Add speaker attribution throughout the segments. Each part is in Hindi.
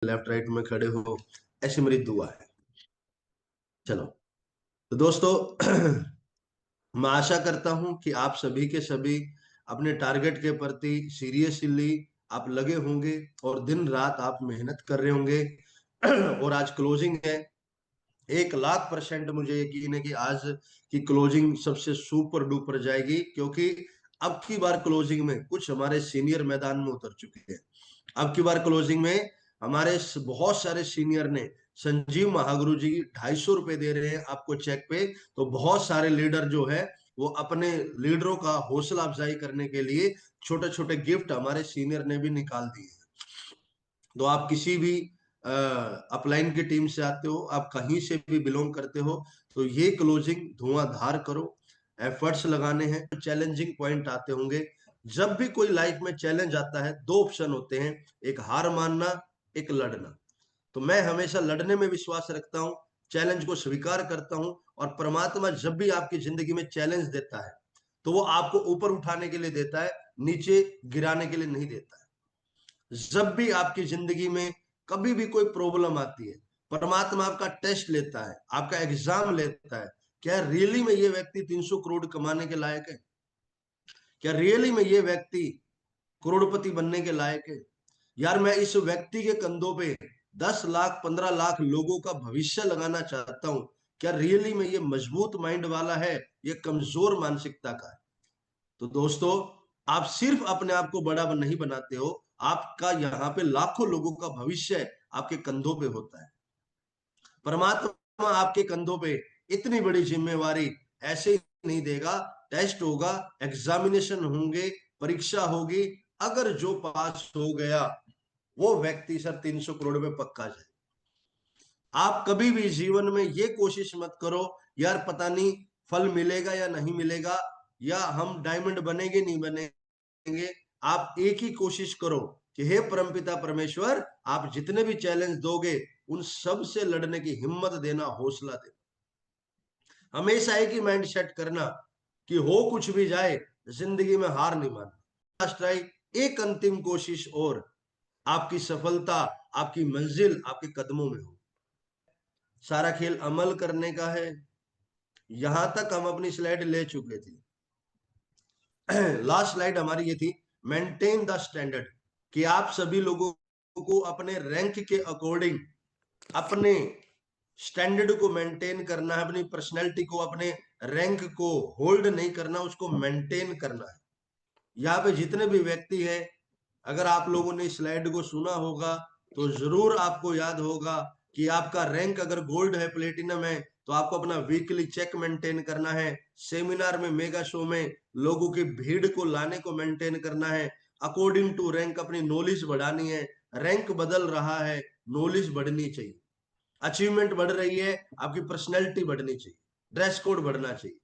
Speaker 1: लेफ्ट राइट में खड़े हो, ऐसी मेरी दुआ है। चलो तो दोस्तों मैं आशा करता हूं कि आप सभी के सभी अपने टारगेट के प्रति सीरियसली आप लगे होंगे और दिन रात आप मेहनत कर रहे होंगे। और आज क्लोजिंग है। 1,00,000% मुझे यकीन है कि आज की क्लोजिंग सबसे सुपर डुपर जाएगी, क्योंकि अब की बार क्लोजिंग में कुछ हमारे सीनियर मैदान में उतर चुके हैं। अब की बार क्लोजिंग में हमारे बहुत सारे सीनियर ने, संजीव महागुरु जी 250 रुपए दे रहे हैं आपको चेक पे। तो बहुत सारे लीडर जो है वो अपने लीडरों का हौसला अफजाई करने के लिए छोटे छोटे गिफ्ट हमारे सीनियर ने भी निकाल दिए हैं। तो आप किसी भी अपलाइन की टीम से आते हो, आप कहीं से भी बिलोंग करते हो, तो ये क्लोजिंग धुआंधार करो, एफर्ट्स लगाने हैं। चैलेंजिंग पॉइंट आते होंगे। जब भी कोई लाइफ में चैलेंज आता है, दो ऑप्शन होते हैं, एक हार मानना, एक लड़ना। तो मैं हमेशा लड़ने में विश्वास रखता हूँ, चैलेंज को स्वीकार करता हूँ। और परमात्मा जब भी आपकी जिंदगी में चैलेंज देता है तो वो आपको ऊपर उठाने के लिए देता है, नीचे गिराने के लिए नहीं देता है। जब भी आपकी जिंदगी में कभी भी कोई प्रॉब्लम आती है, परमात्मा आपका टेस्ट लेता है, आपका एग्जाम लेता है। क्या रियली में ये व्यक्ति 300 करोड़ कमाने के लायक है? क्या रियली में ये व्यक्ति करोड़पति बनने के लायक है? यार मैं इस व्यक्ति के कंधों पे 10 लाख 15 लाख लोगों का भविष्य लगाना चाहता हूं। क्या रियली में ये मजबूत माइंड वाला है, ये कमजोर मानसिकता का है? तो दोस्तों, आप सिर्फ अपने आप को बड़ा नहीं बनाते हो, आपका यहाँ पे लाखों लोगों का भविष्य आपके कंधों पे होता है। परमात्मा आपके कंधों पे इतनी बड़ी जिम्मेवारी ऐसे ही नहीं देगा। टेस्ट होगा, एग्जामिनेशन होंगे, परीक्षा होगी। अगर जो पास हो गया वो व्यक्ति सर 300 करोड़ में पक्का जाए। आप कभी भी जीवन में ये कोशिश मत करो यार पता नहीं फल मिलेगा या नहीं मिलेगा, या हम डायमंड बनेंगे नहीं बनेंगे। आप एक ही कोशिश करो कि हे परमपिता परमेश्वर, आप जितने भी चैलेंज दोगे उन सब से लड़ने की हिम्मत देना, हौसला देना। हमेशा एक ही माइंड सेट करना कि हो कुछ भी जाए, जिंदगी में हार नहीं मानना। लास्ट ट्राई, एक अंतिम कोशिश और, आपकी सफलता, आपकी मंजिल आपके कदमों में हो। सारा खेल अमल करने का है। यहां तक हम अपनी स्लाइड ले चुके थे। लास्ट स्लाइड हमारी ये थी, मेंटेन द स्टैंडर्ड, कि आप सभी लोगों को अपने रैंक के अकॉर्डिंग अपने स्टैंडर्ड को मेंटेन करना है। अपनी पर्सनैलिटी को, अपने रैंक को होल्ड नहीं करना, उसको मेंटेन करना है। यहाँ पे जितने भी व्यक्ति हैं, अगर आप लोगों ने स्लाइड को सुना होगा तो जरूर आपको याद होगा कि आपका रैंक अगर गोल्ड है, प्लेटिनम है, तो आपको अपना वीकली चेक मेंटेन करना है। सेमिनार में, मेगा शो में लोगों की भीड़ को लाने को मेंटेन करना है। अकॉर्डिंग टू रैंक अपनी नॉलेज बढ़ानी है। रैंक बदल रहा है, नॉलेज बढ़नी चाहिए। अचीवमेंट बढ़ रही है, आपकी पर्सनैलिटी बढ़नी चाहिए, ड्रेस कोड बढ़ना चाहिए।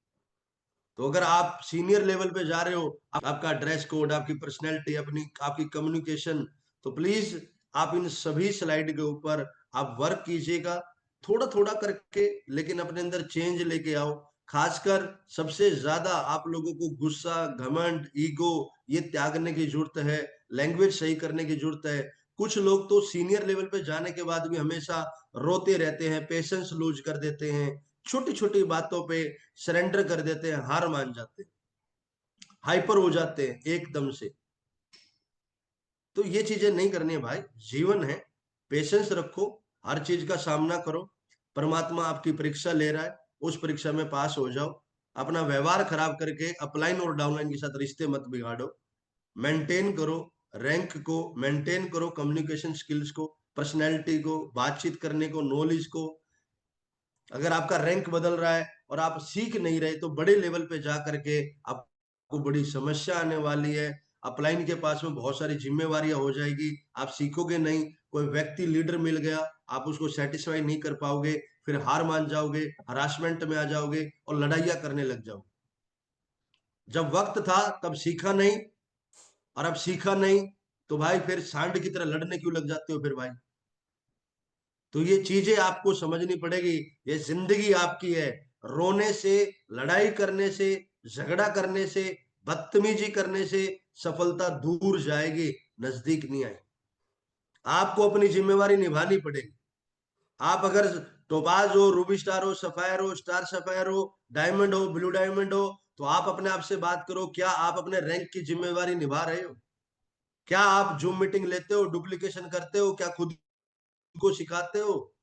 Speaker 1: तो अगर आप सीनियर लेवल पे जा रहे हो, आपका ड्रेस कोड, आपकी पर्सनैलिटी, अपनी आपकी कम्युनिकेशन, तो प्लीज आप इन सभी स्लाइड के ऊपर आप वर्क कीजिएगा, थोड़ा थोड़ा करके, लेकिन अपने अंदर चेंज लेके आओ। खासकर सबसे ज्यादा आप लोगों को गुस्सा, घमंड, ईगो, ये त्यागने की जरूरत है। लैंग्वेज सही करने की जरूरत है। कुछ लोग तो सीनियर लेवल पे जाने के बाद भी हमेशा रोते रहते हैं, पेशेंस लूज कर देते हैं, छोटी छोटी बातों पे सरेंडर कर देते हैं, हार मान जाते हैं, हाइपर हो जाते हैं एकदम से। तो ये चीजें नहीं करनी है भाई। जीवन है, पेशेंस रखो, हर चीज का सामना करो। परमात्मा आपकी परीक्षा ले रहा है, उस परीक्षा में पास हो जाओ। अपना व्यवहार खराब करके अपलाइन और डाउनलाइन के साथ रिश्ते मत बिगाड़ो। मेंटेन करो रैंक को, मेंटेन करो कम्युनिकेशन स्किल्स को, पर्सनैलिटी को, बातचीत करने को, नॉलेज को। अगर आपका रैंक बदल रहा है और आप सीख नहीं रहे, तो बड़े लेवल पे जा करके आपको बड़ी समस्या आने वाली है। अपलाइन के पास में बहुत सारी जिम्मेवारियां हो जाएगी, आप सीखोगे नहीं। कोई व्यक्ति लीडर मिल गया, आप उसको सेटिस्फाई नहीं कर पाओगे, फिर हार मान जाओगे, हरासमेंट में आ जाओगे और लड़ाइयां करने लग जाओगे। जब वक्त था तब सीखा नहीं, और अब सीखा नहीं तो भाई फिर सांड की तरह लड़ने क्यों लग जाते हो फिर भाई? तो ये चीजें आपको समझनी पड़ेगी। ये जिंदगी आपकी है। रोने से, लड़ाई करने से, झगड़ा करने से, बदतमीजी करने से सफलता दूर जाएगी, नजदीक नहीं आएगी। आपको अपनी जिम्मेवारी निभानी पड़ेगी। आप अगर टोपाज हो, रूबी स्टार हो, सफायर हो, स्टार सफायर हो, डायमंड हो, ब्लू डायमंड हो, तो आप अपने आप से बात करो, क्या आप अपने रैंक की जिम्मेवारी निभा रहे हो? क्या आप जूम मीटिंग लेते हो, डुप्लीकेशन करते हो, क्या खुद को सिखाते हो?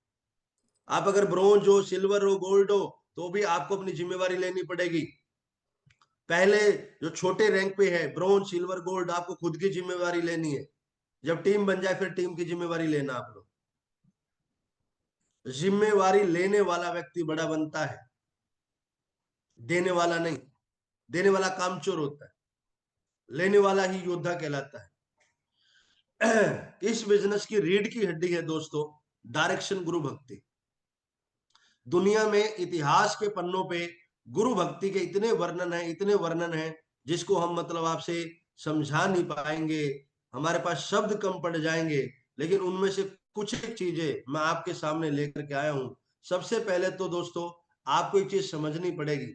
Speaker 1: आप अगर ब्रोंज हो, सिल्वर हो, गोल्ड हो, तो भी आपको अपनी जिम्मेवारी लेनी पड़ेगी। पहले जो छोटे रैंक पे है, ब्रोंज, सिल्वर, गोल्ड, आपको खुद की जिम्मेवारी लेनी है। जब टीम बन जाए फिर टीम की जिम्मेवारी लेना। आप लोग, जिम्मेवारी लेने वाला व्यक्ति बड़ा बनता है, देने वाला नहीं। देने वाला कामचोर होता है, लेने वाला ही योद्धा कहलाता है। इस बिजनेस की रीढ़ की हड्डी है दोस्तों, डायरेक्शन, गुरु भक्ति। दुनिया में इतिहास के पन्नों पे गुरु भक्ति के इतने वर्णन है, इतने वर्णन है, जिसको हम मतलब आपसे समझा नहीं पाएंगे, हमारे पास शब्द कम पड़ जाएंगे। लेकिन उनमें से कुछ एक चीजें मैं आपके सामने लेकर के आया हूं। सबसे पहले तो दोस्तों, आपको एक चीज समझनी पड़ेगी।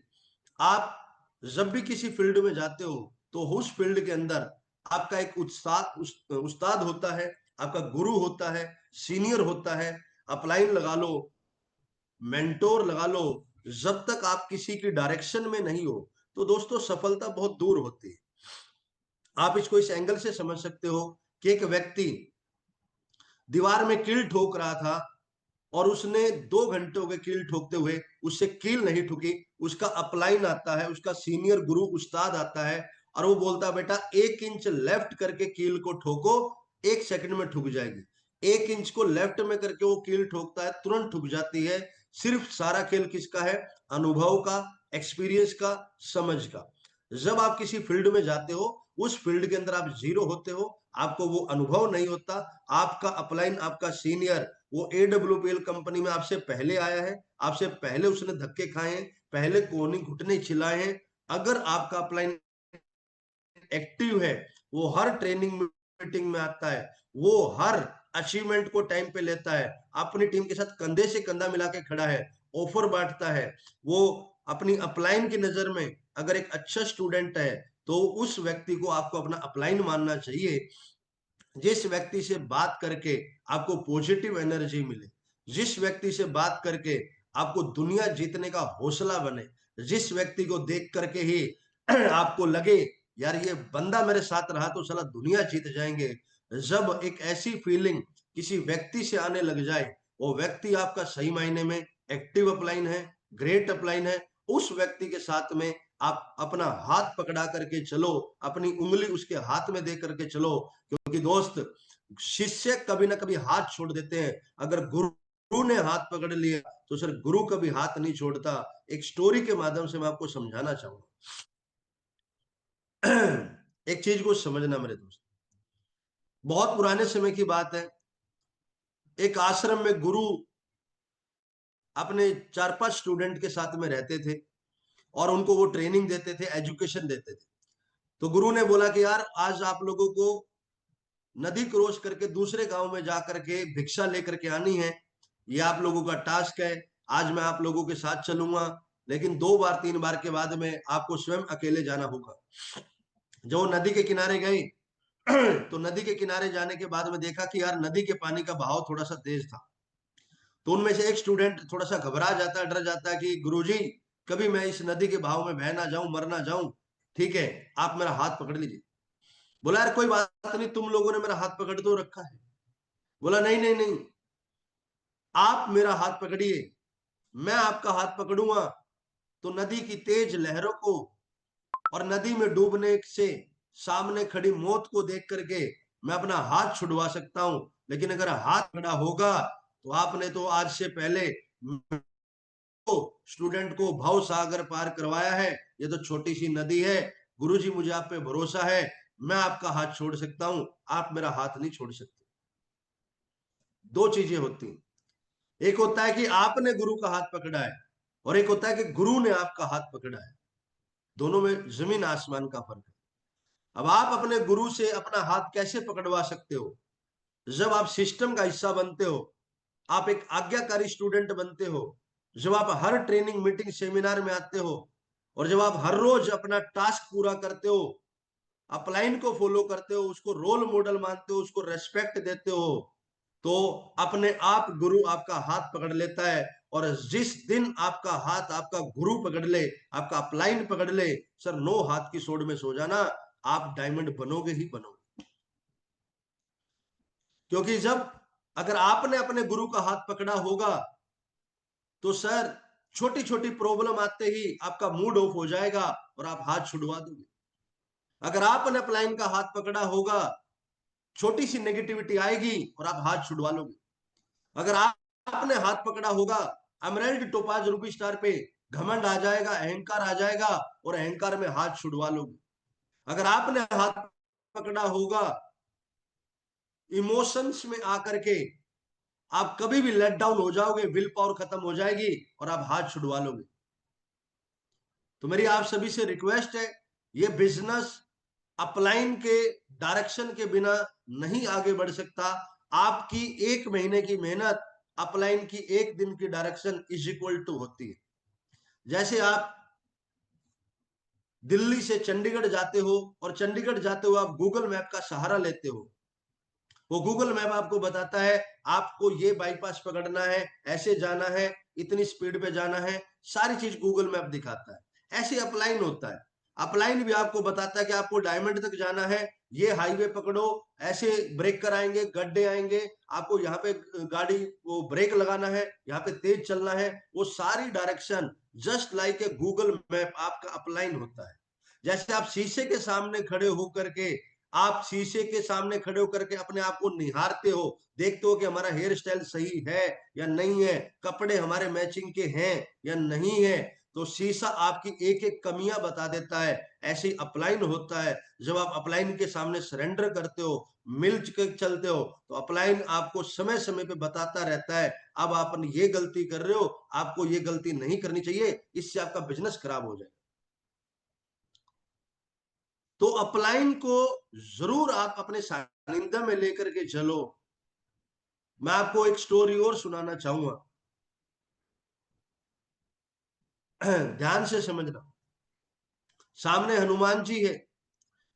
Speaker 1: आप जब भी किसी फील्ड में जाते हो, तो उस फील्ड के अंदर आपका एक उस्ताद होता है, आपका गुरु होता है, सीनियर होता है, अपलाइन लगा लो, मेंटोर लगा लो। जब तक आप किसी की डायरेक्शन में नहीं हो, तो दोस्तों सफलता बहुत दूर होती है। आप इसको इस एंगल से समझ सकते हो कि एक व्यक्ति दीवार में कील ठोक रहा था, और उसने 2 घंटे हो गए कील ठोकते हुए, उससे कील नहीं ठुकी। उसका अपलाइन आता है, उसका सीनियर गुरु उस्ताद आता है, और वो बोलता, बेटा 1 इंच लेफ्ट करके कील को ठोको, 1 सेकंड में ठुक जाएगी। 1 इंच को लेफ्ट में करके वो कील ठोकता है, तुरंत ठुक जाती है। सिर्फ सारा खेल किसका है? अनुभव का, एक्सपीरियंस का, समझ का। जब आप किसी फील्ड में जाते हो, उस फील्ड के अंदर आप जीरो होते हो, आपको वो अनुभव नहीं होता। आपका अपलाइन, आपका सीनियर, वो AWPL कंपनी में आपसे पहले आया है, आपसे पहले उसने धक्के खाए हैं, पहले कोहनी घुटने छिलाए हैं। अगर आपका अपलाइन एक्टिव है, वो हर ट्रेनिंग मीटिंग में आता है, वो हर अचीवमेंट को टाइम पे लेता है, अपनी टीम के साथ कंधे से कंधा मिला के खड़ा है, ऑफर बांटता है, वो अपनी अपलाइन की नजर में अगर एक अच्छा स्टूडेंट है, तो उस व्यक्ति को आपको अपना अपलाइन मानना चाहिए। जिस व्यक्ति से बात करके आपको पॉजिटिव एनर्जी मिले, जिस व्यक्ति से बात करके आपको दुनिया जीतने का हौसला बने, जिस व्यक्ति को देख करके ही आपको लगे, यार ये बंदा मेरे साथ रहा तो साला दुनिया जीत जाएंगे। जब एक ऐसी फीलिंग किसी व्यक्ति से आने लग जाए, वो व्यक्ति आपका सही मायने में एक्टिव अपलाइन है, ग्रेट अपलाइन है, उस व्यक्ति के साथ में आप अपना हाथ पकड़ा करके चलो, अपनी उंगली उसके हाथ में दे करके चलो। क्योंकि दोस्त, शिष्य कभी ना कभी हाथ छोड़ देते हैं, अगर गुरु ने हाथ पकड़ लिया तो सर गुरु कभी हाथ नहीं छोड़ता। एक स्टोरी के माध्यम से मैं आपको समझाना चाहूंगा। एक चीज को समझना मेरे दोस्त, बहुत पुराने समय की बात है। एक आश्रम में गुरु अपने 4-5 स्टूडेंट के साथ में रहते थे, और उनको वो ट्रेनिंग देते थे, एजुकेशन देते थे। तो गुरु ने बोला कि यार आज आप लोगों को नदी क्रॉस करके दूसरे गांव में जा करके भिक्षा लेकर के आनी है, ये आप लोगों का टास्क है। आज मैं आप लोगों के साथ चलूंगा, लेकिन 2 बार 3 बार के बाद में आपको स्वयं अकेले जाना होगा। जो नदी के किनारे गए, तो नदी के किनारे जाने के बाद में देखा कि यार नदी के पानी का बहाव थोड़ा सा तेज था। तो उनमें से एक स्टूडेंट थोड़ा सा घबरा जाता है, डर जाता है कि गुरुजी कभी मैं इस नदी के बहाव में बह ना जाऊं, मर ना जाऊं, ठीक है आप मेरा हाथ पकड़ लीजिए। बोला यार कोई बात नहीं, तुम लोगों ने मेरा हाथ पकड़ तो रखा है। बोला नहीं नहीं नहीं, आप मेरा हाथ पकड़िए, मैं आपका हाथ पकड़ूंगा तो नदी की तेज लहरों को और नदी में डूबने से सामने खड़ी मौत को देख करके मैं अपना हाथ छुड़वा सकता हूं। लेकिन अगर हाथ खड़ा होगा, तो आपने तो आज से पहले स्टूडेंट को भव सागर पार करवाया है, ये तो छोटी सी नदी है। गुरुजी मुझे आप पे भरोसा है, मैं आपका हाथ छोड़ सकता हूं, आप मेरा हाथ नहीं छोड़ सकते। दो चीजें होती हैं, एक होता है कि आपने गुरु का हाथ पकड़ा है, और एक होता है कि गुरु ने आपका हाथ पकड़ा है। दोनों में जमीन आसमान का फर्क है। अब आप अपने गुरु से अपना हाथ कैसे पकड़वा सकते हो? जब आप सिस्टम का हिस्सा बनते हो, आप एक आज्ञाकारी स्टूडेंट बनते हो, जब आप हर ट्रेनिंग मीटिंग सेमिनार में आते हो, और जब आप हर रोज अपना टास्क पूरा करते हो, अपलाइन को फॉलो करते हो, उसको रोल मॉडल मानते हो, उसको रेस्पेक्ट देते हो, तो अपने आप गुरु आपका हाथ पकड़ लेता है, और जिस दिन आपका हाथ आपका गुरु पकड़ ले, आपका अपलाइन पकड़ ले, सर, 9 हाथ की सोड में सो जाना, आप डायमंड बनोगे ही बनोगे। क्योंकि जब अगर आपने अपने गुरु का हाथ पकड़ा होगा तो सर, छोटी छोटी प्रॉब्लम आते ही आपका मूड ऑफ हो जाएगा और आप हाथ छुड़वा दोगे। अगर आपने अपलाइन का हाथ पकड़ा होगा, छोटी सी नेगेटिविटी आएगी और आप हाथ छुड़वा लोगे। अगर आपने हाथ पकड़ा होगा एमराल्ड, टोपाज, रूबी स्टार पे, घमंड आ जाएगा, अहंकार आ जाएगा और अहंकार में हाथ छुड़वा लोगे। अगर आपने हाथ पकड़ा होगा इमोशंस में आकर के, आप कभी भी लेट डाउन हो जाओगे, विल पावर खत्म हो जाएगी और आप हाथ छुड़वा लोगे। तो मेरी आप सभी से रिक्वेस्ट है, ये बिजनेस अपलाइन के डायरेक्शन के बिना नहीं आगे बढ़ सकता। आपकी 1 महीने की मेहनत अपलाइन की 1 दिन की डायरेक्शन इज इक्वल टू होती है। जैसे आप दिल्ली से चंडीगढ़ जाते हो और चंडीगढ़ जाते हो आप गूगल मैप का सहारा लेते हो, वो गूगल मैप आपको बताता है आपको ये बाईपास पकड़ना है, ऐसे जाना है, इतनी स्पीड पे जाना है, सारी चीज गूगल मैप दिखाता है। ऐसे अपलाइन होता है, अपलाइन भी आपको बताता है कि आपको डायमंड तक जाना है, ये हाईवे पकड़ो, ऐसे ब्रेक कराएंगे, गड्ढे आएंगे, आपको यहाँ पे गाड़ी वो ब्रेक लगाना है, यहाँ पे तेज चलना है, वो सारी direction just like a Google map आपका अपलाइन होता है। जैसे आप शीशे के सामने खड़े होकर के, आप शीशे के सामने खड़े होकर के अपने आप को निहारते हो, देखते हो कि हमारा हेयर स्टाइल सही है या नहीं है, कपड़े हमारे मैचिंग के हैं या नहीं है, तो शीशा आपकी एक एक कमियां बता देता है। ऐसे ही अपलाइन होता है, जब आप अपलाइन के सामने सरेंडर करते हो, मिल के चलते हो, तो अपलाइन आपको समय समय पे बताता रहता है अब आपने ये गलती कर रहे हो, आपको ये गलती नहीं करनी चाहिए, इससे आपका बिजनेस खराब हो जाए। तो अपलाइन को जरूर आप अपने सानिध्य में लेकर के चलो। मैं आपको एक स्टोरी और सुनाना चाहूंगा, ध्यान से समझना। सामने हनुमान जी है,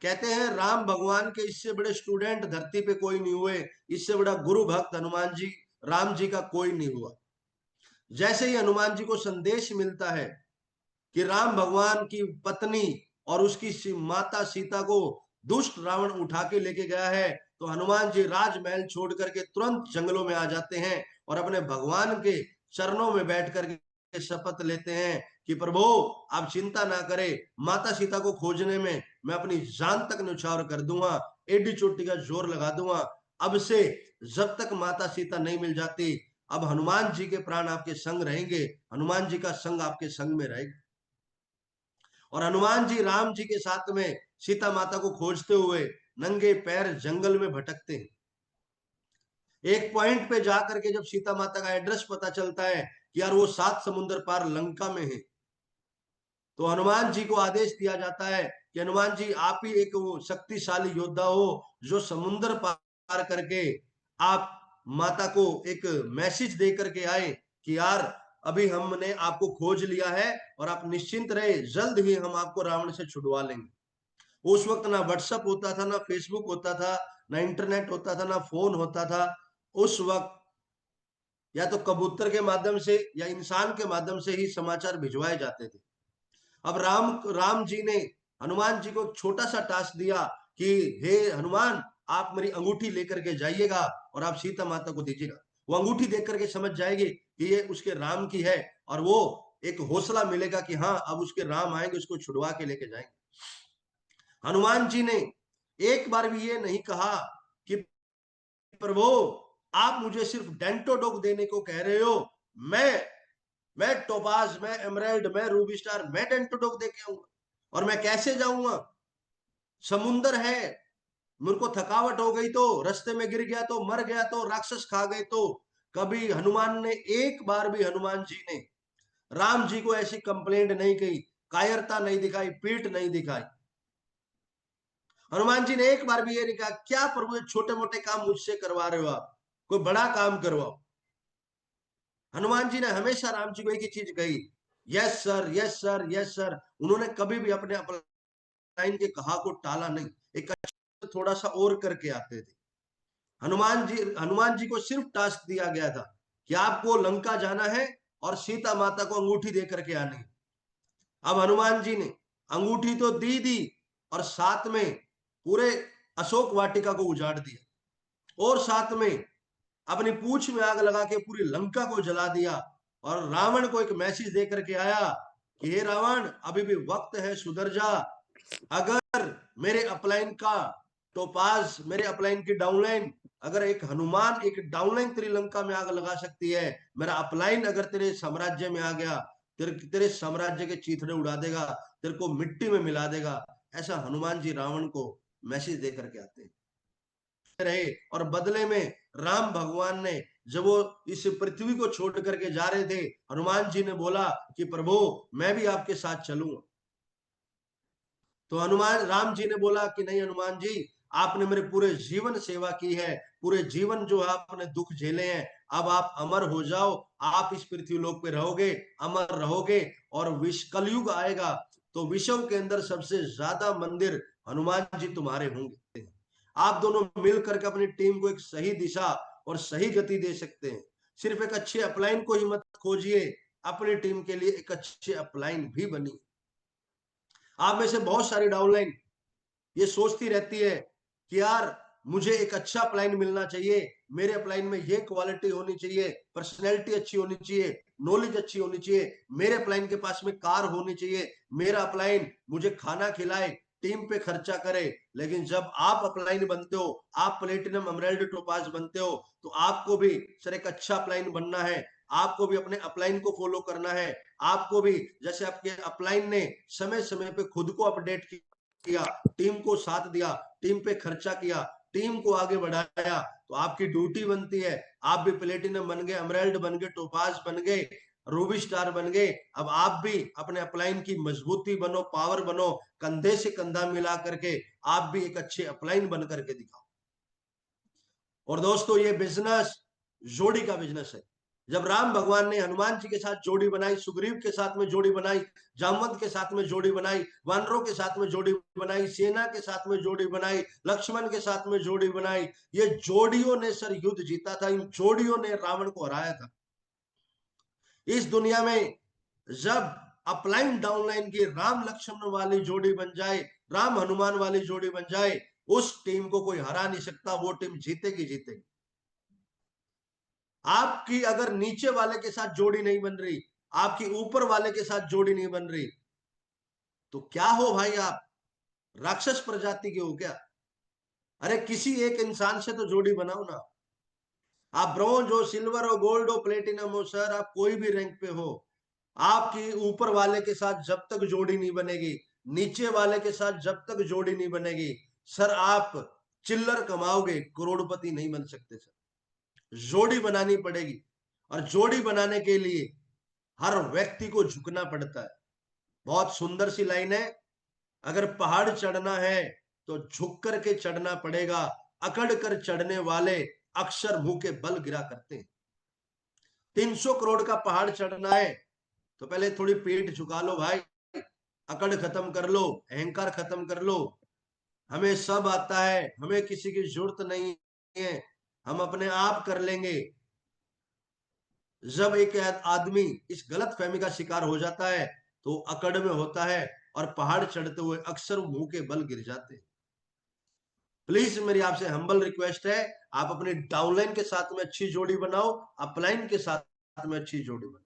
Speaker 1: कहते हैं राम भगवान के इससे बड़े स्टूडेंट धरती पे कोई नहीं हुए, इससे बड़ा गुरु भक्त हनुमान जी, राम जी का कोई नहीं हुआ। जैसे ही हनुमान जी को संदेश मिलता है कि राम भगवान की पत्नी और उसकी माता सीता को दुष्ट रावण उठा के लेके गया है, तो हनुमान जी राजमहल छोड़ करके तुरंत जंगलों में आ जाते हैं और अपने भगवान के चरणों में बैठ करके शपथ लेते हैं कि प्रभु आप चिंता ना करें, माता सीता को खोजने में मैं अपनी जान तक न्यौछावर कर दूंगा, एडी चोटी का जोर लगा दूंगा। अब से जब तक माता सीता नहीं मिल जाती, अब हनुमान जी के प्राण आपके संग रहेंगे, हनुमान जी का संग आपके संग में रहेगा। और हनुमान जी राम जी के साथ में सीता माता को खोजते हुए नंगे पैर जंगल में भटकते हैं। एक पॉइंट पे जाकर के जब सीता माता का एड्रेस पता चलता है कि यार वो 7 समुद्र पार लंका में है, तो हनुमान जी को आदेश दिया जाता है कि हनुमान जी आप ही एक वो शक्तिशाली योद्धा हो जो समुद्र पार करके आप माता को एक मैसेज दे करके आए कि यार अभी हमने आपको खोज लिया है और आप निश्चिंत रहे, जल्द ही हम आपको रावण से छुड़वा लेंगे। उस वक्त ना व्हाट्सअप होता था, ना फेसबुक होता था, ना इंटरनेट होता था, ना फोन होता था। उस वक्त या तो कबूतर के माध्यम से या इंसान के माध्यम से ही समाचार भिजवाए जाते थे। अब राम जी ने हनुमान जी को छोटा सा टास्क दिया कि हे हनुमान, आप मेरी अंगूठी लेकर के जाइएगा और आप सीता माता को दीजिएगा। वो अंगूठी देख करके समझ जाएगी कि ये उसके राम की है, और वो एक हौसला मिलेगा कि हाँ अब उसके राम आएंगे, उसको छुड़वा के लेके जाएंगे। हनुमान जी ने एक बार भी ये नहीं कहा कि प्रभु आप मुझे सिर्फ डेंटोडोक देने को कह रहे हो, मैं टोपाज, मैं एमराल्ड, मैं रूबी स्टार, मैं डेंटोडोक दे के आऊंगा, और मैं कैसे जाऊंगा? समुंदर है, मेरे को थकावट हो गई तो, रास्ते में गिर गया तो, मर गया तो, राक्षस खा गए तो। कभी हनुमान ने एक बार भी हनुमान जी ने राम जी को ऐसी कंप्लेंट नहीं की, कायरता नहीं दिखाई, पीठ नहीं दिखाई। हनुमान जी ने एक बार भी ये नहीं कहा क्या प्रभु छोटे मोटे काम मुझसे करवा रहे हो, आप कोई बड़ा काम करवाओ। हनुमान जी ने हमेशा राम जी को एक ही चीज कही, yes sir, yes sir, yes sir. उन्होंने कभी भी अपने अपलाइन के कहा को टाला नहीं, एक अच्छा थोड़ा सा और करके आते थे। हनुमान जी को सिर्फ टास्क दिया गया था कि आपको लंका जाना है और सीता माता को अंगूठी दे करके आनी है। अब हनुमान जी ने अंगूठी तो दी और साथ में पूरे अशोक वाटिका को उजाड़ दिया और साथ में अपनी पूंछ में आग लगा के पूरी लंका को जला दिया और रावण को एक मैसेज दे करके आया कि हे रावण, अभी भी वक्त है, सुधर जा। अगर मेरे अपलाइन का टोपाज, मेरे अपलाइन की डाउनलाइन, अगर एक हनुमान एक डाउनलाइन तेरी लंका में आग लगा सकती है, मेरा अपलाइन अगर तेरे साम्राज्य में आ गया, तेरे साम्राज्य के चीथड़े उड़ा देगा, तेरे को मिट्टी में मिला देगा। ऐसा हनुमान जी रावण को मैसेज दे करके आते हैं रहे। और बदले में राम भगवान ने जब वो इस पृथ्वी को छोड़ करके जा रहे थे, हनुमान जी ने बोला कि प्रभु मैं भी आपके साथ चलूंगा। तो हनुमान राम जी ने बोला कि नहीं हनुमान जी, आपने मेरे पूरे जीवन सेवा की है, पूरे जीवन जो आपने दुख झेले हैं, अब आप अमर हो जाओ, आप इस पृथ्वी लोक पे रहोगे, अमर रहोगे। और कलयुग आएगा तो विश्व के अंदर सबसे ज्यादा मंदिर हनुमान जी तुम्हारे होंगे। आप दोनों मिल करके अपनी टीम को एक सही दिशा और सही गति दे सकते हैं। सिर्फ एक अच्छे अपलाइन को ही मत खोजिए, अपनी टीम के लिए एक अच्छे अपलाइन भी बनी। आप में से बहुत सारी डाउनलाइन ये सोचती रहती है कि यार मुझे एक अच्छा अपलाइन मिलना चाहिए, मेरे अपलाइन में ये क्वालिटी होनी चाहिए, पर्सनैलिटी अच्छी होनी चाहिए, नॉलेज अच्छी होनी चाहिए, मेरे अपलाइन के पास में कार होनी चाहिए, मेरा अपलाइन मुझे खाना खिलाए, टीम पे खर्चा करे। लेकिन जब आप अपलाइन बनते हो, आप प्लेटिनम एमराल्ड टोपाज बनते हो, तो आपको भी सर एक अच्छा अपलाइन बनना है, आपको भी अपने अपलाइन को फॉलो करना है। आपको भी जैसे आपके अपलाइन ने समय समय पे खुद को अपडेट किया, टीम को साथ दिया, टीम पे खर्चा किया, टीम को आगे बढ़ाया, तो आपकी ड्यूटी बनती है। आप भी प्लेटिनम बन गए, एमराल्ड बन गए, टोपाज बन गए, रूबी स्टार बन गए। अब आप भी अपने अपलाइन की मजबूती बनो, पावर बनो, कंधे से कंधा मिला करके आप भी एक अच्छे अपलाइन बन करके दिखाओ। और दोस्तों ये बिजनेस जोड़ी का बिजनेस है। जब राम भगवान ने हनुमान जी के साथ जोड़ी बनाई, सुग्रीव के साथ में जोड़ी बनाई, जामवंत के साथ में जोड़ी बनाई, वानरों के साथ में जोड़ी बनाई, सेना के साथ में जोड़ी बनाई, लक्ष्मण के साथ में जोड़ी बनाई, ये जोड़ियों ने सर युद्ध जीता था, इन जोड़ियों ने रावण को हराया था। इस दुनिया में जब अपलाइन डाउनलाइन की राम लक्ष्मण वाली जोड़ी बन जाए, राम हनुमान वाली जोड़ी बन जाए, उस टीम को कोई हरा नहीं सकता, वो टीम जीतेगी जीतेगी। आपकी अगर नीचे वाले के साथ जोड़ी नहीं बन रही, आपकी ऊपर वाले के साथ जोड़ी नहीं बन रही, तो क्या हो भाई, आप राक्षस प्रजाति के हो क्या? अरे किसी एक इंसान से तो जोड़ी बनाओ ना। आप ब्रॉन्ज हो, सिल्वर हो, गोल्ड हो, प्लेटिनम हो, सर आप कोई भी रैंक पे हो, आपकी ऊपर वाले के साथ जब तक जोड़ी नहीं बनेगी, नीचे वाले के साथ जब तक जोड़ी नहीं बनेगी, सर आप चिल्लर कमाओगे, करोड़पति नहीं बन सकते सर। जोड़ी बनानी पड़ेगी, और जोड़ी बनाने के लिए हर व्यक्ति को झुकना पड़ता है। बहुत सुंदर सी लाइन है, अगर पहाड़ चढ़ना है तो झुक करके चढ़ना पड़ेगा, अकड़ कर चढ़ने वाले अक्सर मुंह के बल गिरा करते हैं। 300 करोड़ का पहाड़ चढ़ना है तो पहले थोड़ी पेट झुका लो भाई, अकड़ खत्म कर लो, अहंकार खत्म कर लो। हमें सब आता है, हमें किसी की जरूरत नहीं है, हम अपने आप कर लेंगे। जब एक आदमी इस गलत फहमी का शिकार हो जाता है तो अकड़ में होता है और पहाड़ चढ़ते हुए अक्सर मुंह के बल गिर जाते हैं। प्लीज मेरी आपसे हम्बल रिक्वेस्ट है, आप अपनी डाउनलाइन के साथ में अच्छी जोड़ी बनाओ, अपलाइन के साथ में अच्छी जोड़ी बनाओ।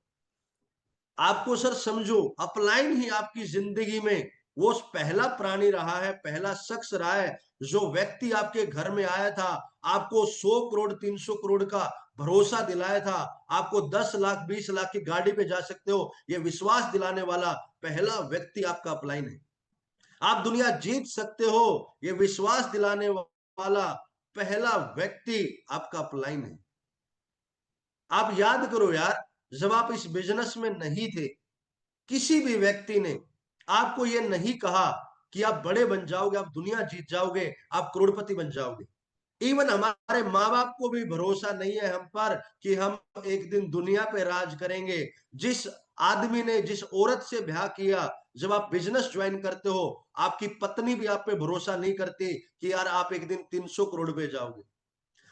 Speaker 1: आपको सर समझो, अपलाइन ही आपकी जिंदगी में वो पहला प्राणी रहा है, पहला शख्स रहा है, जो व्यक्ति आपके घर में आया था, आपको 100 करोड़ 300 करोड़ का भरोसा दिलाया था, आपको 10 लाख 20 लाख की गाड़ी पे जा सकते हो, ये विश्वास दिलाने वाला पहला व्यक्ति आपका अपलाइन है। आप दुनिया जीत सकते हो, ये विश्वास दिलाने वाला पहला व्यक्ति आपका अपलाइन है। आप याद करो यार, जब आप इस बिजनेस में नहीं थे, किसी भी व्यक्ति ने आपको यह नहीं कहा कि आप बड़े बन जाओगे, आप दुनिया जीत जाओगे, आप करोड़पति बन जाओगे। इवन हमारे माँ बाप को भी भरोसा नहीं है हम पर कि हम एक दिन दुनिया पे राज करेंगे। जिस आदमी ने जिस औरत से ब्याह किया, जब आप बिजनेस ज्वाइन करते हो, आपकी पत्नी भी आप पे भरोसा नहीं करती कि यार आप एक दिन 300 करोड़ पे जाओगे।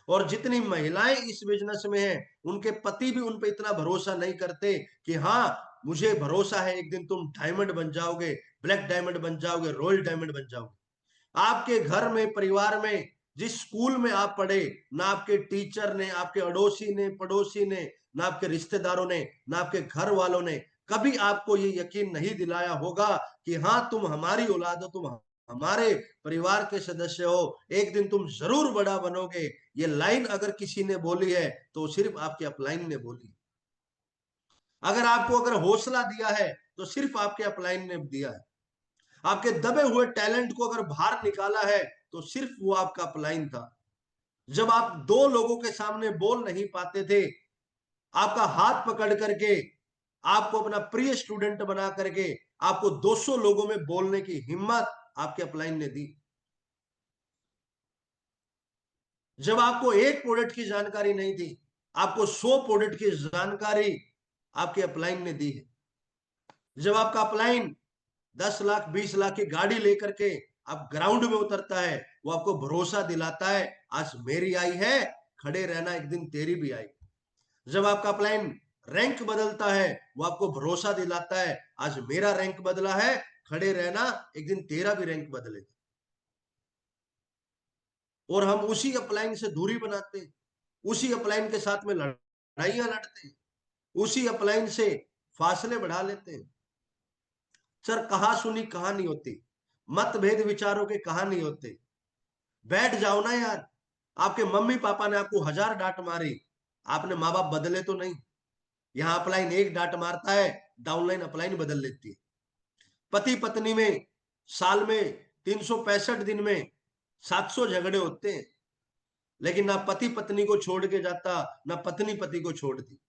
Speaker 1: और जितनी महिलाएं इस बिजनेस में हैं, उनके पति भी उन पे इतना भरोसा नहीं करते कि हाँ मुझे भरोसा है एक दिन तुम डायमंड बन जाओगे, ब्लैक डायमंड बन जाओगे, रॉयल डायमंड बन जाओगे। आपके घर में, परिवार में, जिस स्कूल में आप पढ़े, ना आपके टीचर ने, आपके अड़ोसी ने, पड़ोसी ने, ना आपके रिश्तेदारों ने, ना आपके घर वालों ने कभी आपको ये यकीन नहीं दिलाया होगा कि हाँ तुम हमारी औलाद हो, तुम हमारे परिवार के सदस्य हो, एक दिन तुम जरूर बड़ा बनोगे। ये लाइन अगर किसी ने बोली है तो सिर्फ आपके अपलाइन ने बोली। अगर आपको अगर हौसला दिया है तो सिर्फ आपके अपलाइन ने दिया है। आपके दबे हुए टैलेंट को अगर बाहर निकाला है तो सिर्फ वो आपका अपलाइन था। जब आप दो लोगों के सामने बोल नहीं पाते थे, आपका हाथ पकड़ करके आपको अपना प्रिय स्टूडेंट बना करके आपको 200 लोगों में बोलने की हिम्मत आपके अपलाइन ने दी। जब आपको एक प्रोडक्ट की जानकारी नहीं थी, आपको 100 प्रोडक्ट की जानकारी आपके अपलाइन ने दी है। जब आपका अपलाइन 10 लाख 20 लाख की गाड़ी लेकर के आप ग्राउंड में उतरता है, वो आपको भरोसा दिलाता है आज मेरी आई है, खड़े रहना एक दिन तेरी भी आई। जब आपका अपलाइन रैंक बदलता है, वो आपको भरोसा दिलाता है आज मेरा रैंक बदला है, खड़े रहना एक दिन तेरा भी रैंक बदलेगा। और हम उसी अपलाइन से दूरी बनाते हैं, उसी अपलाइन के साथ में लड़ाइयां लड़ते हैं, उसी अपलाइन से फासले बढ़ा लेते हैं। सर कहा सुनी कहानी होती, मतभेद विचारों के कहानी होते। बैठ जाओ ना यार। आपके मम्मी पापा ने आपको 1000 डांट मारी, आपने माँ बाप बदले तो नहीं। यहाँ अपलाइन एक डांट मारता है, डाउनलाइन अपलाइन बदल लेती है। पति पत्नी में साल में 365 दिन में 700 झगड़े होते हैं, लेकिन ना पति पत्नी को छोड़ के जाता, ना पत्नी पति को छोड़ती।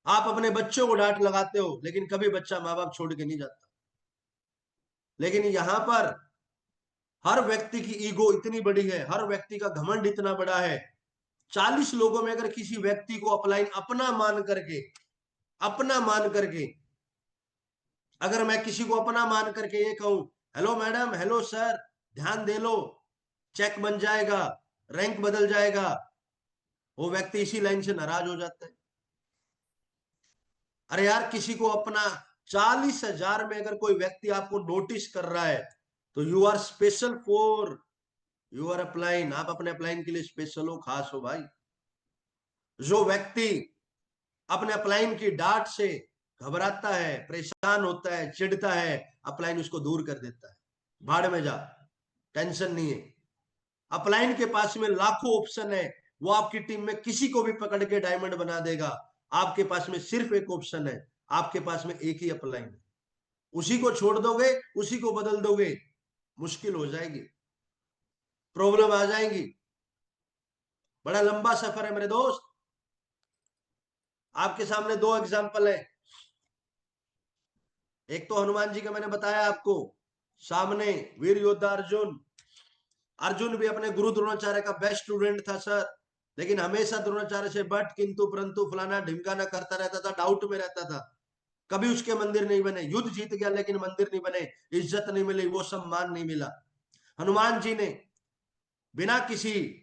Speaker 1: आप अपने बच्चों को डांट लगाते हो, लेकिन कभी बच्चा माँ बाप छोड़ के नहीं जाता। लेकिन यहां पर हर व्यक्ति की ईगो इतनी बड़ी है, हर व्यक्ति का घमंड इतना बड़ा है। 40 लोगों में अगर किसी व्यक्ति को अपलाइन अपना मान करके अगर मैं किसी को अपना मान करके ये कहूं, हेलो मैडम, हेलो सर, ध्यान दे लो, चेक बन जाएगा, रैंक बदल जाएगा, वो व्यक्ति इसी लाइन से नाराज हो जाता है। अरे यार किसी को अपना 40,000 में अगर कोई व्यक्ति आपको नोटिस कर रहा है तो you are special for your upline. आप अपने अपलाइन के लिए स्पेशल हो, खास हो भाई। जो व्यक्ति अपने अपलाइन की डांट से घबराता है, परेशान होता है, चिढ़ता है, अपलाइन उसको दूर कर देता है। भाड़ में जा, टेंशन नहीं है। अपलाइन के पास में लाखों ऑप्शन है, वो आपकी टीम में किसी को भी पकड़ के डायमंड बना देगा। आपके पास में सिर्फ एक ऑप्शन है, आपके पास में एक ही अपलाइन है। उसी को छोड़ दोगे, उसी को बदल दोगे, मुश्किल हो जाएगी, प्रॉब्लम आ जाएंगी। बड़ा लंबा सफर है मेरे दोस्त। आपके सामने दो एग्जाम्पल है। एक तो हनुमान जी का मैंने बताया आपको, सामने वीर योद्धा अर्जुन। अर्जुन भी अपने गुरु द्रोणाचार्य का बेस्ट स्टूडेंट था सर, लेकिन हमेशा द्रोणाचार्य से बट किंतु परंतु फलाना ढिमकाना करता रहता था, डाउट में रहता था। कभी उसके मंदिर नहीं बने, युद्ध जीत गया लेकिन मंदिर नहीं बने, इज्जत नहीं मिली, वो सम्मान नहीं मिला। हनुमान जी ने बिना किसी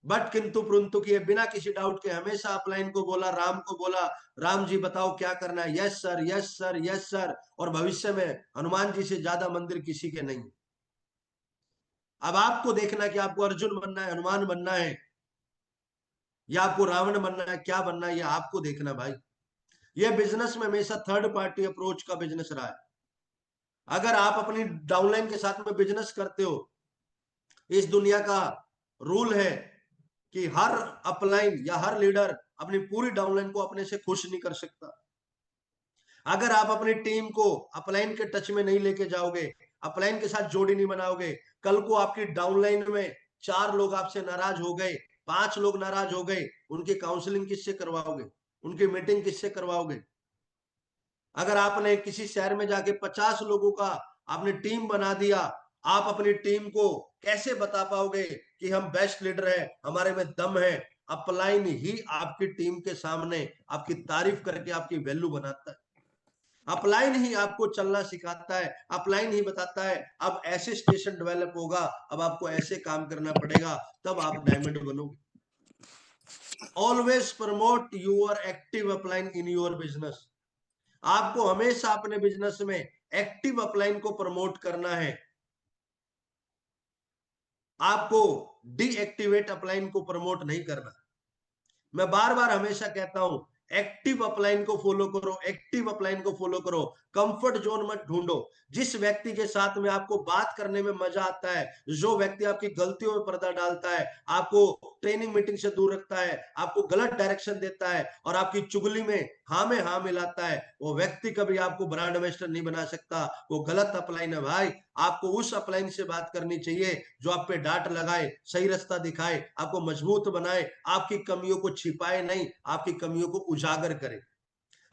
Speaker 1: बट किंतु परंतु किए, बिना किसी डाउट के हमेशा अपलाइन को बोला, राम को बोला, राम जी बताओ क्या करना है, yes sir, yes sir, yes sir. और भविष्य में हनुमान जी से ज्यादा मंदिर किसी के नहीं। अब आपको देखना कि आपको अर्जुन बनना है, हनुमान बनना है, या आपको रावण बनना है, क्या बनना है, ये आपको देखना भाई। ये बिजनेस में हमेशा थर्ड पार्टी अप्रोच का बिजनेस रहा है। अगर आप अपनी डाउनलाइन के साथ में बिजनेस करते हो, इस दुनिया का रूल है कि हर अपलाइन या हर लीडर अपनी पूरी डाउनलाइन को अपने से खुश नहीं कर सकता। अगर आप अपनी टीम को अपलाइन के टच में नहीं लेके जाओगे, अपलाइन के साथ जोड़ी नहीं बनाओगे, कल को आपकी डाउनलाइन में 4 लोग आपसे नाराज हो गए, 5 लोग नाराज हो गए, उनकी काउंसलिंग किससे करवाओगे, उनकी मीटिंग किससे करवाओगे? अगर आपने किसी शहर में जाके 50 लोगों का आपने टीम बना दिया, आप अपनी टीम को कैसे बता पाओगे कि हम बेस्ट लीडर है, हमारे में दम है? अपलाइन ही आपकी टीम के सामने आपकी तारीफ करके आपकी वैल्यू बनाता है। अपलाइन ही आपको चलना सिखाता है, अपलाइन ही बताता है अब ऐसे स्टेशन डेवलप होगा, अब आपको ऐसे काम करना पड़ेगा, तब आप डायमंड बनोगे। Always promote your active upline in your business. आपको हमेशा अपने बिजनेस में एक्टिव अपलाइन को प्रमोट करना है। आपको डीएक्टिवेट अपलाइन को प्रमोट नहीं करना। मैं बार बार हमेशा कहता हूं, एक्टिव अपलाइन को फॉलो करो, एक्टिव अपलाइन को फॉलो करो। कंफर्ट जोन मत ढूंढो। जिस व्यक्ति के साथ में आपको बात करने में मजा आता है, जो व्यक्ति आपकी गलतियों में पर्दा डालता है, आपको ट्रेनिंग मीटिंग से दूर रखता है, आपको गलत डायरेक्शन देता है और आपकी चुगली में हाँ में हाँ मिलाता है, वो व्यक्ति कभी आपको ब्रांड एम्बेसडर नहीं बना सकता। वो गलत अपलाइन है भाई। आपको उस अपलाइन से बात करनी चाहिए जो आप पे डांट लगाए, सही रास्ता दिखाए, आपको मजबूत बनाए, आपकी कमियों को छिपाए नहीं, आपकी कमियों को उजागर करे,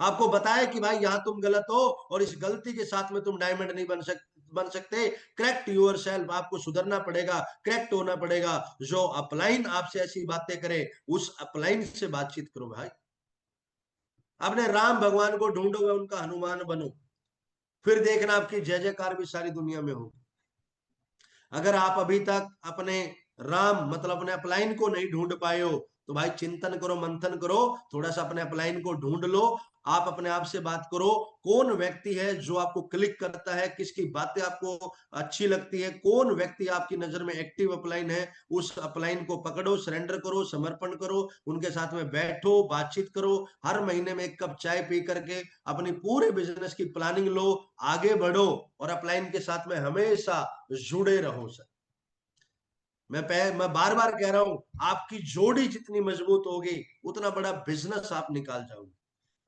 Speaker 1: आपको बताए कि भाई यहां तुम गलत हो और इस गलती के साथ में तुम डायमंड नहीं बन सकते। करेक्ट योर सेल्फ, आपको सुधरना पड़ेगा, करेक्ट होना पड़ेगा। जो अपलाइन आपसे ऐसी बातें करे, उस अपलाइन से बातचीत करो भाई। अपने राम भगवान को ढूंढोगे, उनका हनुमान बनो, फिर देखना आपकी जय जयकार भी सारी दुनिया में होगी। अगर आप अभी तक अपने राम मतलब अपने अपलाइन को नहीं ढूंढ पाए हो, तो भाई चिंतन करो, मंथन करो, थोड़ा सा अपने अपलाइन को ढूंढ लो। आप अपने आप से बात करो, कौन व्यक्ति है जो आपको क्लिक करता है, किसकी बातें आपको अच्छी लगती है, कौन व्यक्ति आपकी नजर में एक्टिव अपलाइन है। उस अपलाइन को पकड़ो, सरेंडर करो, समर्पण करो, उनके साथ में बैठो, बातचीत करो। हर महीने में एक कप चाय पी करके अपनी पूरे बिजनेस की प्लानिंग लो, आगे बढ़ो और अपलाइन के साथ में हमेशा जुड़े रहो सर। मैं बार बार कह रहा हूं, आपकी जोड़ी जितनी मजबूत होगी, उतना बड़ा बिजनेस आप निकाल जाओगे।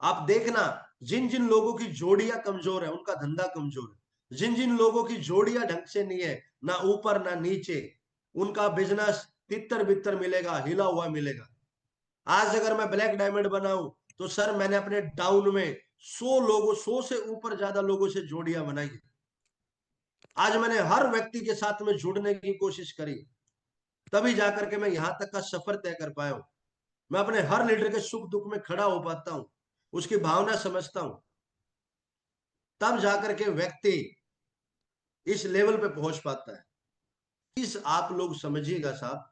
Speaker 1: आप देखना, जिन जिन लोगों की जोड़ियां कमजोर है, उनका धंधा कमजोर है। जिन जिन लोगों की जोड़ियां ढंग से नहीं है, ना ऊपर ना नीचे, उनका बिजनेस तितर बितर मिलेगा, हिला हुआ मिलेगा। आज अगर मैं ब्लैक डायमंड बनाऊं, तो सर मैंने अपने डाउन में 100 से ऊपर ज्यादा लोगों से जोड़ियां बनाई। आज मैंने हर व्यक्ति के साथ में जुड़ने की कोशिश करी, तभी जाकर के मैं यहां तक का सफर तय कर पाया हूं। मैं अपने हर लीडर के सुख दुख में खड़ा हो पाता हूं, उसकी भावना समझता हूं, तब जाकर के व्यक्ति इस लेवल पे पहुंच पाता है। इस आप लोग समझिएगा साहब,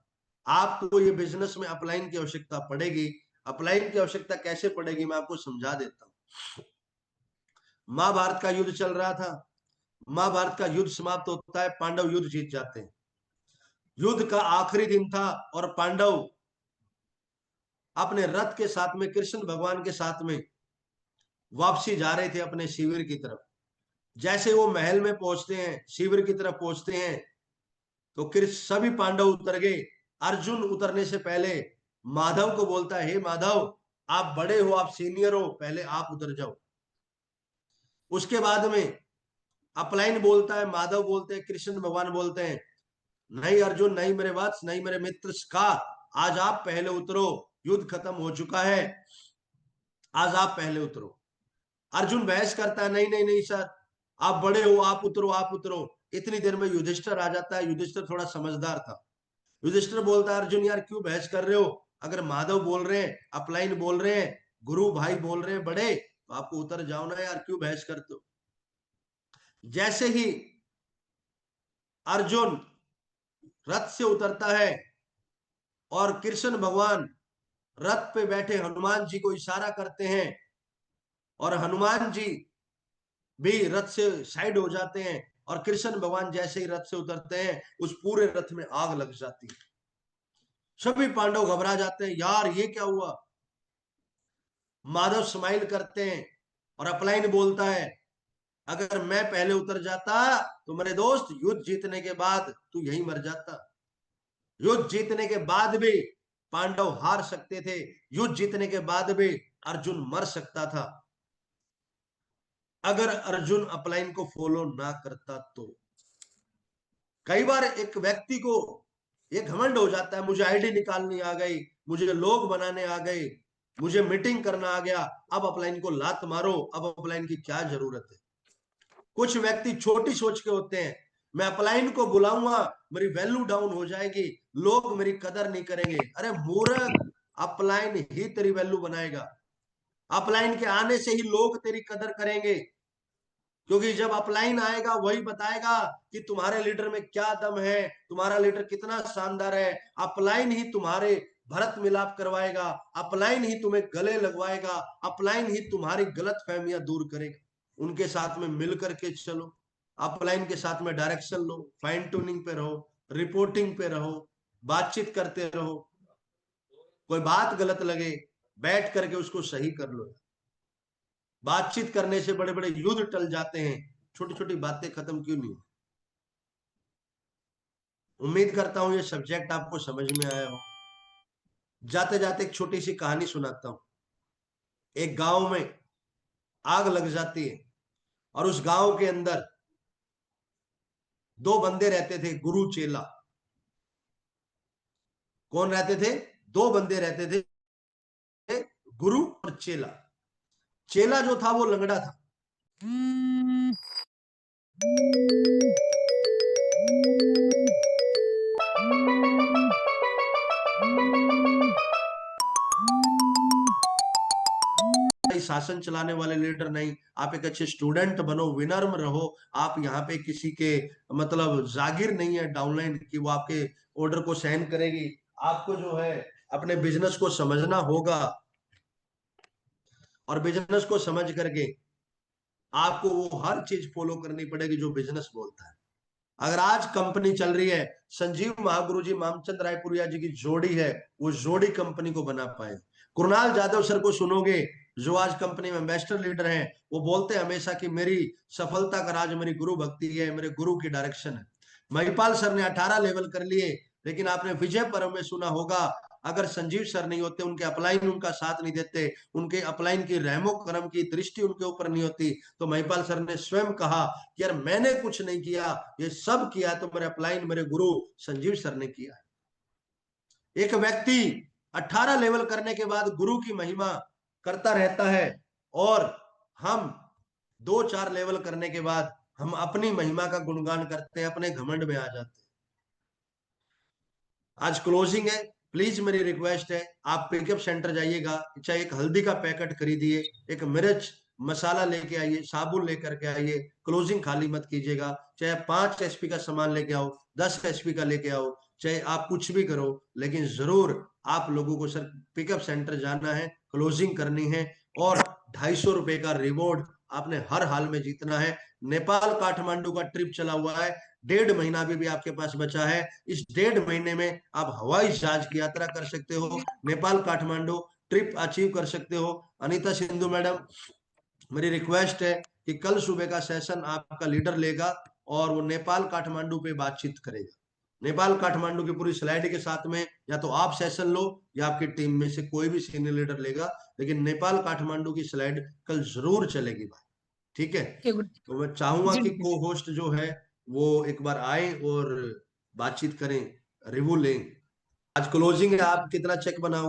Speaker 1: आपको ये बिजनेस में अपलाइन की आवश्यकता पड़ेगी। अपलाइन की आवश्यकता कैसे पड़ेगी, मैं आपको समझा देता हूं। महाभारत का युद्ध चल रहा था। महाभारत का युद्ध समाप्त होता है, पांडव युद्ध जीत जाते हैं। युद्ध का आखिरी दिन था और पांडव अपने रथ के साथ में, कृष्ण भगवान के साथ में वापसी जा रहे थे अपने शिविर की तरफ। जैसे वो महल में पहुंचते हैं, शिविर की तरफ पहुंचते हैं, तो कृष्ण सभी पांडव उतर गए। अर्जुन उतरने से पहले माधव को बोलता है, हे माधव, आप बड़े हो, आप सीनियर हो, पहले आप उतर जाओ। उसके बाद में अपलाइन बोलता है, माधव बोलते हैं, कृष्ण भगवान बोलते हैं, नहीं अर्जुन, नहीं मेरे वत्स, नहीं मेरे मित्र का, आज आप पहले उतरो, युद्ध खत्म हो चुका है, आज आप पहले उतरो। अर्जुन बहस करता है, नहीं नहीं नहीं सर, आप बड़े हो, आप उतरो, आप उतरो। इतनी देर में युधिष्ठिर आ जाता है। युधिष्ठिर थोड़ा समझदार था। युधिष्ठिर बोलता है, अर्जुन यार क्यों बहस कर रहे हो, अगर माधव बोल रहे हैं, अपलाइन बोल रहे हैं, गुरु भाई बोल रहे हैं बड़े, तो आपको उतर जाओ ना यार, क्यों बहस करते हो। जैसे ही अर्जुन रथ से उतरता है और कृष्ण भगवान रथ पे बैठे हनुमान जी को इशारा करते हैं, और हनुमान जी भी रथ से साइड हो जाते हैं, और कृष्ण भगवान जैसे ही रथ से उतरते हैं, उस पूरे रथ में आग लग जाती है। सभी पांडव घबरा जाते हैं, यार ये क्या हुआ। माधव स्माइल करते हैं और अपलाइन बोलता है, अगर मैं पहले उतर जाता तो मेरे दोस्त, युद्ध जीतने के बाद तू यही मर जाता। युद्ध जीतने के बाद भी पांडव हार सकते थे, युद्ध जीतने के बाद भी अर्जुन मर सकता था, अगर अर्जुन अपलाइन को फॉलो ना करता तो। कई बार एक व्यक्ति को ये घमंड हो जाता है, मुझे आईडी निकालनी आ गई, मुझे लोग बनाने आ गए, मुझे मीटिंग करना आ गया, अब अपलाइन को लात मारो, अब अपलाइन की क्या जरूरत है। कुछ व्यक्ति छोटी सोच के होते हैं, मैं अपलाइन को बुलाऊंगा, मेरी वैल्यू डाउन हो जाएगी, लोग मेरी कदर नहीं करेंगे। अरे मूर्ख, अपलाइन ही तेरी वैल्यू बनाएगा। अपलाइन के आने से ही लोग तेरी कदर करेंगे। क्योंकि जब अपलाइन आएगा वही बताएगा कि तुम्हारे लीडर में क्या दम है, तुम्हारा लीडर कितना शानदार है। अपलाइन ही तुम्हारे भरत मिलाप करवाएगा, अपलाइन ही तुम्हें गले लगवाएगा, अपलाइन ही तुम्हारी गलत फहमियां दूर करेगा। उनके साथ में मिल करके चलो, अपलाइन के साथ में डायरेक्शन लो, फाइन ट्यूनिंग पे रहो, रिपोर्टिंग पे रहो, बातचीत करते रहो। कोई बात गलत लगे बैठ करके उसको सही कर लो। बातचीत करने से बड़े बड़े युद्ध टल जाते हैं, छोटी छोटी बातें खत्म क्यों नहीं। उम्मीद करता हूं ये सब्जेक्ट आपको समझ में आया हो। जाते जाते एक छोटी सी कहानी सुनाता हूं। एक गांव में आग लग जाती है और उस गांव के अंदर दो बंदे रहते थे, गुरु चेला। कौन रहते थे? दो बंदे रहते थे, गुरु और चेला। चेला जो था वो लंगड़ा था। शासन चलाने वाले लीडर नहीं, आप एक अच्छे स्टूडेंट बनो, विनम्र रहो। आप यहाँ पे किसी के मतलब जागीर नहीं है डाउनलाइन कि वो आपके ऑर्डर को सहन करेगी। आपको जो है अपने बिजनेस को समझना होगा और बिजनेस को समझ करके आपको वो हर चीज फॉलो करनी पड़ेगी जो बिजनेस बोलता है। अगर आज कंपनी चल रही है, संजीव महागुरु जी मामचंद रायपुरिया जी की जोड़ी है, वो जोड़ी कंपनी को बना पाए। कुणाल जाधव सर को सुनोगे, जो आज कंपनी में मास्टर लीडर हैं, वो बोलते हैं हमेशा कि मेरी सफलता का राज मेरी गुरु भक्ति है, मेरे गुरु की डायरेक्शन है। महिपाल सर ने 18 लेवल कर लिए, लेकिन आपने विजय पर्व में सुना होगा, अगर संजीव सर नहीं होते, उनके अपलाइन उनका साथ नहीं देते, उनके अपलाइन की रहमो करम की दृष्टि उनके ऊपर नहीं होती, तो महिपाल सर ने स्वयं कहा कि यार मैंने कुछ नहीं किया, ये सब किया तो मेरे अपलाइन मेरे गुरु संजीव सर ने किया। एक व्यक्ति 18 लेवल करने के बाद गुरु की महिमा करता रहता है और हम 2-4 लेवल करने के बाद हम अपनी महिमा का गुणगान करते हैं, अपने घमंड में आ जाते हैं। आज क्लोजिंग है, प्लीज मेरी रिक्वेस्ट है, आप पिकअप सेंटर जाइएगा, चाहे एक हल्दी का पैकेट खरीदिए, एक मिर्च मसाला लेके आइए, साबुन लेकर के आइए, क्लोजिंग खाली मत कीजिएगा। चाहे 5 एचपी का सामान लेके आओ, 10 एचपी का लेके आओ, चाहे आप कुछ भी करो, लेकिन जरूर आप लोगों को सर पिकअप सेंटर जाना है, क्लोजिंग करनी है और 250 रुपए का रिवॉर्ड आपने हर हाल में जीतना है। नेपाल काठमांडू का ट्रिप चला हुआ है, 1.5 महीना भी आपके पास बचा है। इस 1.5 महीने में आप हवाई जहाज की यात्रा कर सकते हो, नेपाल काठमांडू ट्रिप अचीव कर सकते हो। अनीता सिंधु मैडम, मेरी रिक्वेस्ट है कि कल सुबह का सेशन आपका लीडर लेगा और वो नेपाल काठमांडू पे बातचीत करेगा। नेपाल काठमांडू की पूरी स्लाइड के साथ में या तो आप सेशन लो या आपकी टीम में से कोई भी सीनियर लीडर लेगा, लेकिन नेपाल काठमांडू की स्लाइड कल जरूर चलेगी भाई, ठीक है? तो मैं चाहूंगा
Speaker 2: जी
Speaker 1: कि को होस्ट जो है वो एक बार आए और बातचीत करें, रिव्यू लें। आज क्लोजिंग है, आप कितना चेक बनाओगे?